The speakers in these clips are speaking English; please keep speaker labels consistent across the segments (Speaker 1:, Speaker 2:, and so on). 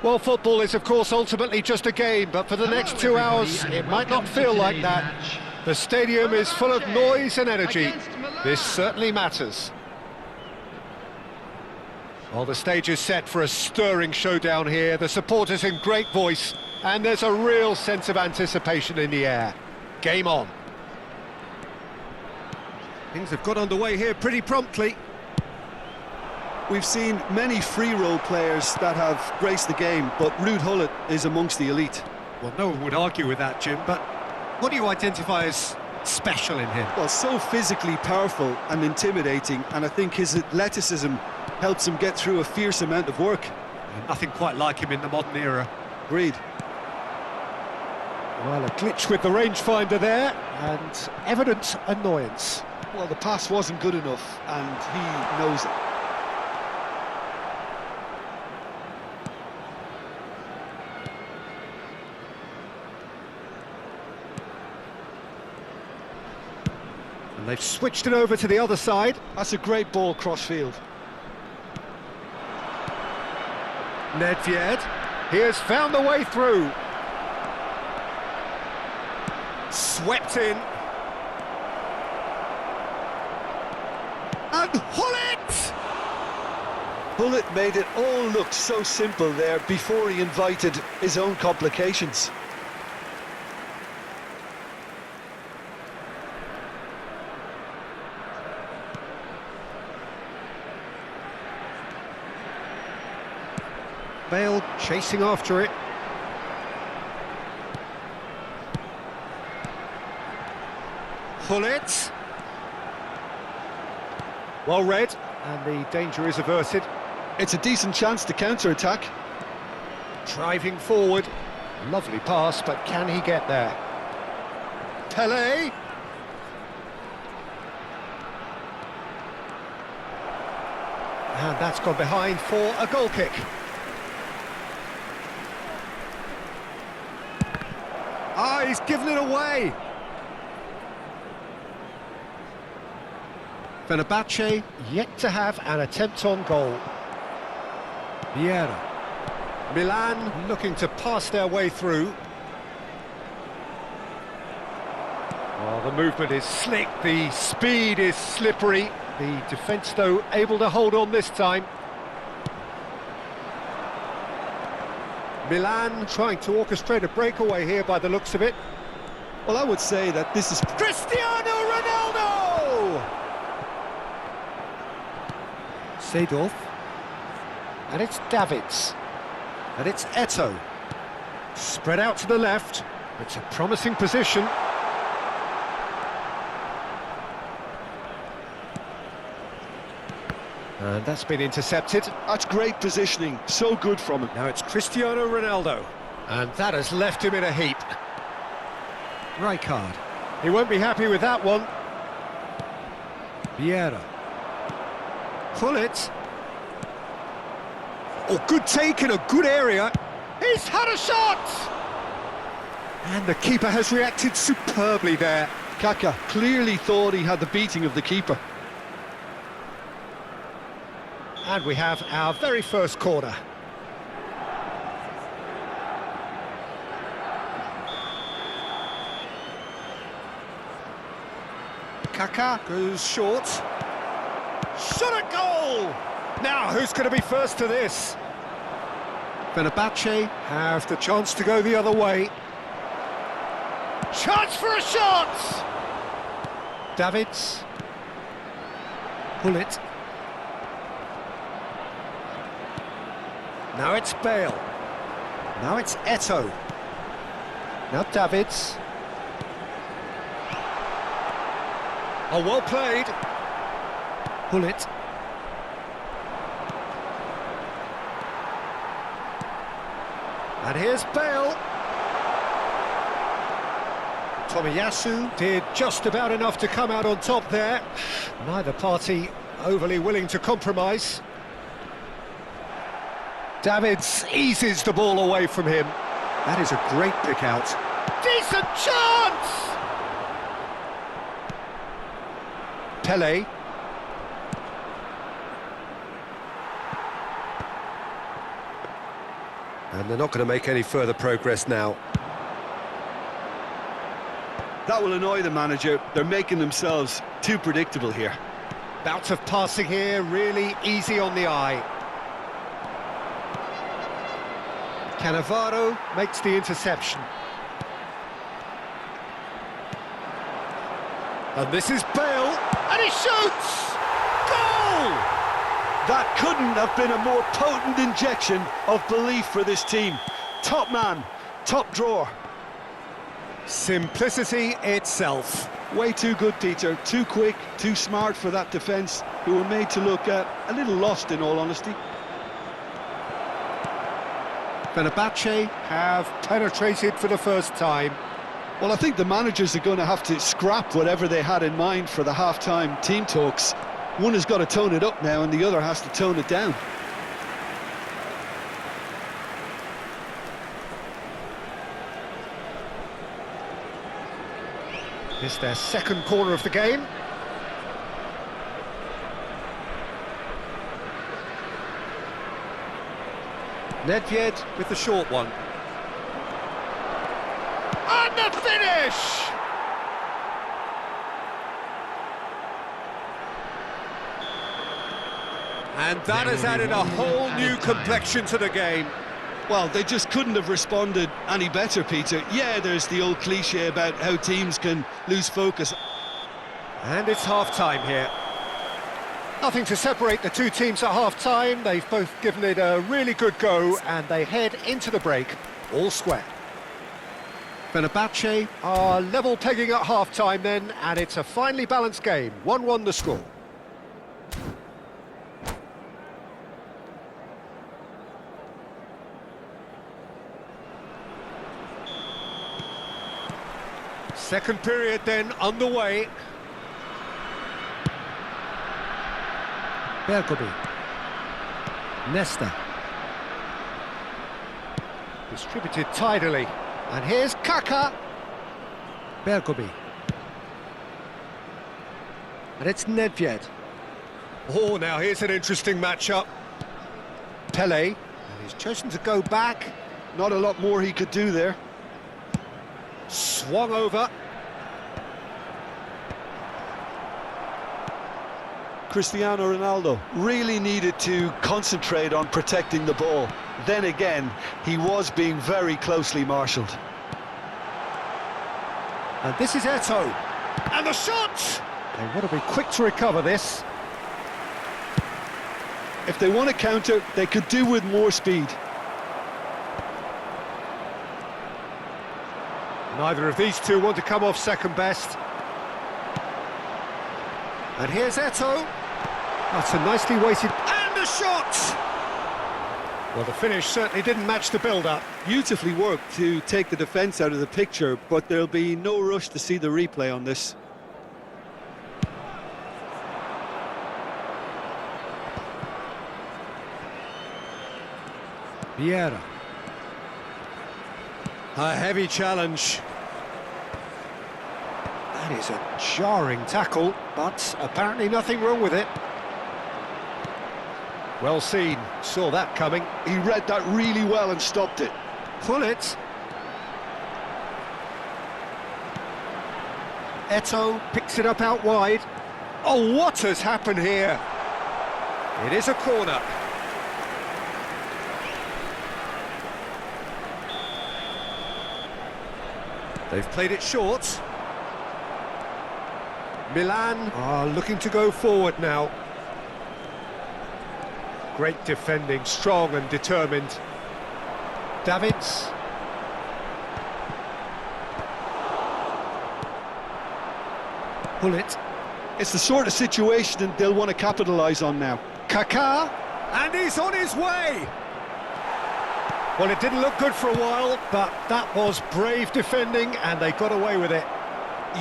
Speaker 1: Well, football is, of course, ultimately just a game, but for the next 2 hours, it might not feel like that. The stadium is full of noise and energy. This certainly matters. Well, the stage is set for a stirring showdown here. The supporters in great voice, and there's a real sense of anticipation in the air. Game on. Things have got underway here pretty promptly.
Speaker 2: We've seen many free role players that have graced the game, but Ruud Gullit is amongst the elite.
Speaker 1: Well, no one would argue with that, Jim, but what do you identify as special in him?
Speaker 2: Well, so physically powerful and intimidating, and I think his athleticism helps him get through a fierce amount of work.
Speaker 1: Nothing quite like him in the modern era.
Speaker 2: Agreed.
Speaker 1: Well, a glitch with the rangefinder there, and evident annoyance.
Speaker 2: Well, the pass wasn't good enough, and he knows it.
Speaker 1: And they've switched it over to the other side.
Speaker 2: That's a great ball cross-field.
Speaker 1: Nedved, he has found the way through. Swept in. And Gullit!
Speaker 2: Gullit made it all look so simple there before he invited his own complications.
Speaker 1: Bale chasing after it. Gullit. Well read, and the danger is averted.
Speaker 2: It's a decent chance to counter-attack.
Speaker 1: Driving forward. Lovely pass, but can he get there? Pelé. And that's gone behind for a goal kick. Ah, he's given it away. Fenerbahce yet to have an attempt on goal. Vieira. Milan looking to pass their way through. Well, the movement is slick, the speed is slippery. The defence, though, able to hold on this time. Milan trying to orchestrate a breakaway here by the looks of it.
Speaker 2: Well, I would say that this is
Speaker 1: Cristiano Ronaldo! Seedorf. And it's Davids. And it's Eto'o. Spread out to the left. It's a promising position. And that's been intercepted.
Speaker 2: That's great positioning, so good from him.
Speaker 1: Now it's Cristiano Ronaldo. And that has left him in a heap. Rijkaard. He won't be happy with that one. Vieira. Gullit. Oh, good take in a good area. He's had a shot! And the keeper has reacted superbly there.
Speaker 2: Kaka clearly thought he had the beating of the keeper.
Speaker 1: And we have our very first corner. Kaká goes short. Shot at goal! Now, who's going to be first to this? Fenerbahce have the chance to go the other way. Chance for a shot! Davids. Gullit. Now it's Bale. Now it's Eto'o. Now Davids. Oh, well played. Gullit. And here's Bale. Tomiyasu did just about enough to come out on top there. Neither party overly willing to compromise. Davids eases the ball away from him. That is a great pick out. Decent chance! Pelé. And they're not going to make any further progress now.
Speaker 2: That will annoy the manager. They're making themselves too predictable here.
Speaker 1: Bout of passing here, really easy on the eye. Cannavaro makes the interception. And this is Bale, and he shoots! Goal!
Speaker 2: That couldn't have been a more potent injection of belief for this team. Top man, top drawer.
Speaker 1: Simplicity itself.
Speaker 2: Way too good, Peter. Too quick, too smart for that defence, who were made to look a little lost, in all honesty.
Speaker 1: Fenerbahce have penetrated for the first time.
Speaker 2: Well, I think the managers are going to have to scrap whatever they had in mind for the half-time team talks. One has got to tone it up now, and the other has to tone it down.
Speaker 1: It's their second corner of the game. Nedved with the short one. And the finish! And that has added a whole new complexion to the game.
Speaker 2: Well, they just couldn't have responded any better, Peter. Yeah, there's the old cliche about how teams can lose focus.
Speaker 1: And it's half-time here. Nothing to separate the two teams at half-time. They've both given it a really good go, and they head into the break all square. Fenerbahce are level pegging at half-time then, and it's a finely balanced game. 1-1 the score. Second period then underway. Bergobi. Nesta. Distributed tidily. And here's Kaka. Bergobi. And it's Nedved. Oh, now here's an interesting matchup. Pele. And he's chosen to go back.
Speaker 2: Not a lot more he could do there.
Speaker 1: Swung over.
Speaker 2: Cristiano Ronaldo really needed to concentrate on protecting the ball. Then again, he was being very closely marshalled.
Speaker 1: And this is Eto'o. And the shot! They want to be quick to recover this.
Speaker 2: If they want to counter, they could do with more speed.
Speaker 1: Neither of these two want to come off second best. And here's Eto'o. That's a nicely weighted... And the shot! Well, the finish certainly didn't match the build-up.
Speaker 2: Beautifully worked to take the defence out of the picture, but there'll be no rush to see the replay on this.
Speaker 1: Vieira. A heavy challenge. That is a jarring tackle, but apparently nothing wrong with it. Well seen, saw that coming.
Speaker 2: He read that really well and stopped it.
Speaker 1: Pull it. Eto'o picks it up out wide. Oh, what has happened here? It is a corner. They've played it short. Milan are looking to go forward now. Great defending, strong and determined. Davids. Pull it.
Speaker 2: It's the sort of situation that they'll want to capitalise on now.
Speaker 1: Kaká, and he's on his way! Well, it didn't look good for a while, but that was brave defending, and they got away with it.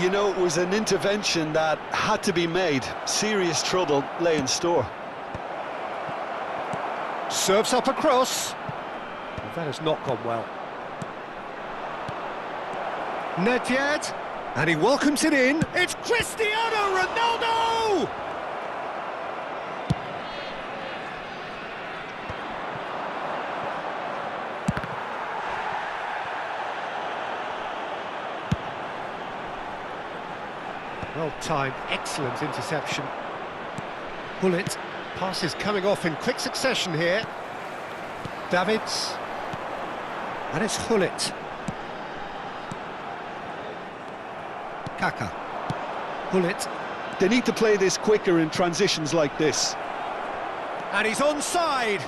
Speaker 2: You know, it was an intervention that had to be made. Serious trouble lay in store.
Speaker 1: Serves up a cross. Well, that has not gone well. Nedved, and he welcomes it in. It's Cristiano Ronaldo! Well timed, excellent interception. Bullet, passes coming off in quick succession here. Davids, and it's Hullet. Kaka, Hullet,
Speaker 2: They need to play this quicker in transitions like this.
Speaker 1: and he's onside.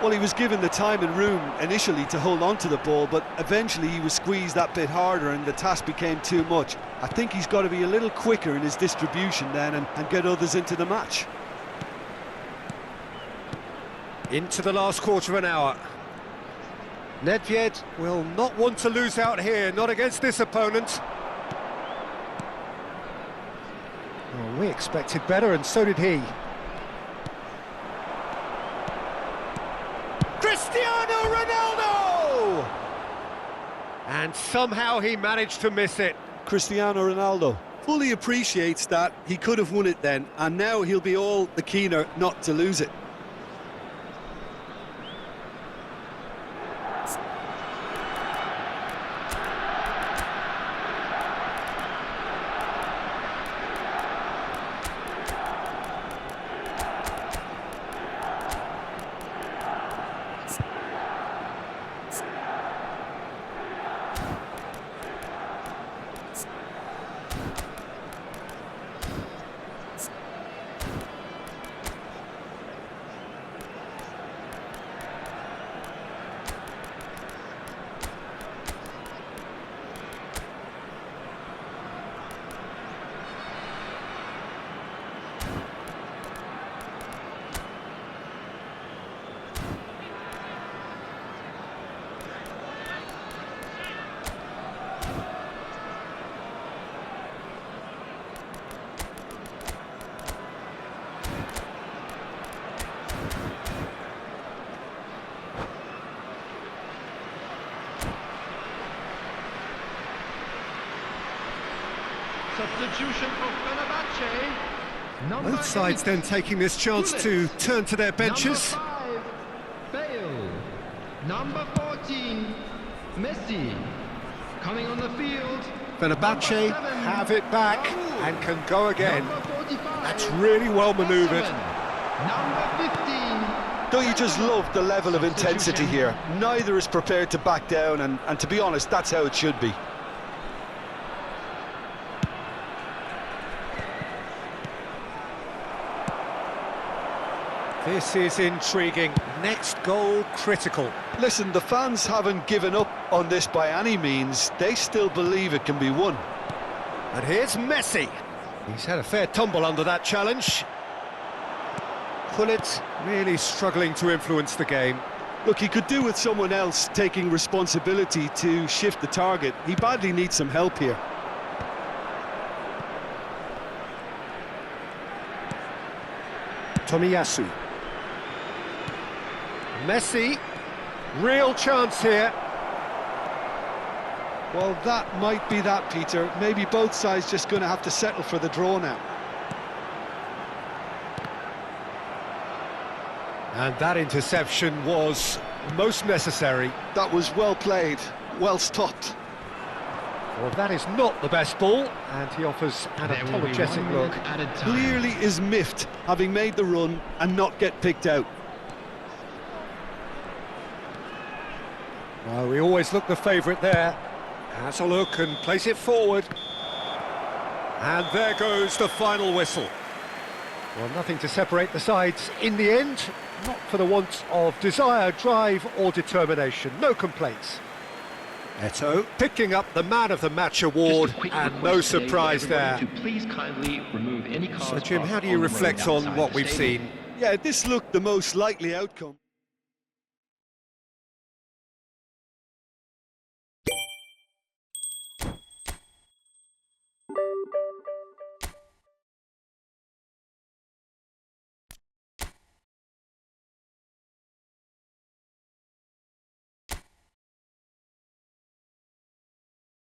Speaker 2: Well, he was given the time and room initially to hold on to the ball, but eventually he was squeezed that bit harder and the task became too much. I think he's got to be a little quicker in his distribution then and get others into the match.
Speaker 1: Into the last quarter of an hour. Nedved will not want to lose out here, not against this opponent. Oh, we expected better, and so did he. Cristiano Ronaldo! And somehow he managed to miss it.
Speaker 2: Cristiano Ronaldo fully appreciates that he could have won it then, and now he'll be all the keener not to lose it.
Speaker 3: Substitution of Fenerbahce.
Speaker 1: Both sides then taking this chance to turn to their benches.
Speaker 3: Number 5, Bale. Number 14, Messi. Coming on the field.
Speaker 1: Fenerbahce
Speaker 3: Number 7,
Speaker 1: have it back
Speaker 3: Raul.
Speaker 1: and can go again.
Speaker 3: Number 45,
Speaker 1: That's really well manoeuvred.
Speaker 3: Number 15.
Speaker 2: Don't you just love the level of intensity here? Neither is prepared to back down, and to be honest, that's how it should be.
Speaker 1: This is intriguing. Next goal critical.
Speaker 2: Listen, the fans haven't given up on this by any means. They still believe it can be won.
Speaker 1: And here's Messi. He's had a fair tumble under that challenge. Hullet really struggling to influence the game.
Speaker 2: Look, he could do with someone else taking responsibility to shift the target. He badly needs some help here.
Speaker 1: Tomiyasu. Messi, real chance here.
Speaker 2: Well, that might be that, Peter. Maybe both sides just going to have to settle for the draw now.
Speaker 1: And that interception was most necessary.
Speaker 2: That was well played, well stopped.
Speaker 1: Well, that is not the best ball, and he offers an
Speaker 3: There will be
Speaker 1: apologetic
Speaker 3: 1
Speaker 1: look.
Speaker 3: minute added time.
Speaker 2: Clearly is miffed, having made the run and not get picked out.
Speaker 1: Well, we always look the favourite there. Has a look and plays it forward. And there goes the final whistle. Well, nothing to separate the sides in the end. Not for the want of desire, drive or determination. No complaints. Eto'o picking up the Man of the Match award, and no surprise there.
Speaker 4: To please kindly remove any cause
Speaker 1: So, Jim,
Speaker 4: off
Speaker 1: how do you
Speaker 4: on the road
Speaker 1: reflect
Speaker 4: outside
Speaker 1: on what
Speaker 4: the
Speaker 1: we've
Speaker 4: stadium.
Speaker 1: seen?
Speaker 2: Yeah, this looked the most likely outcome.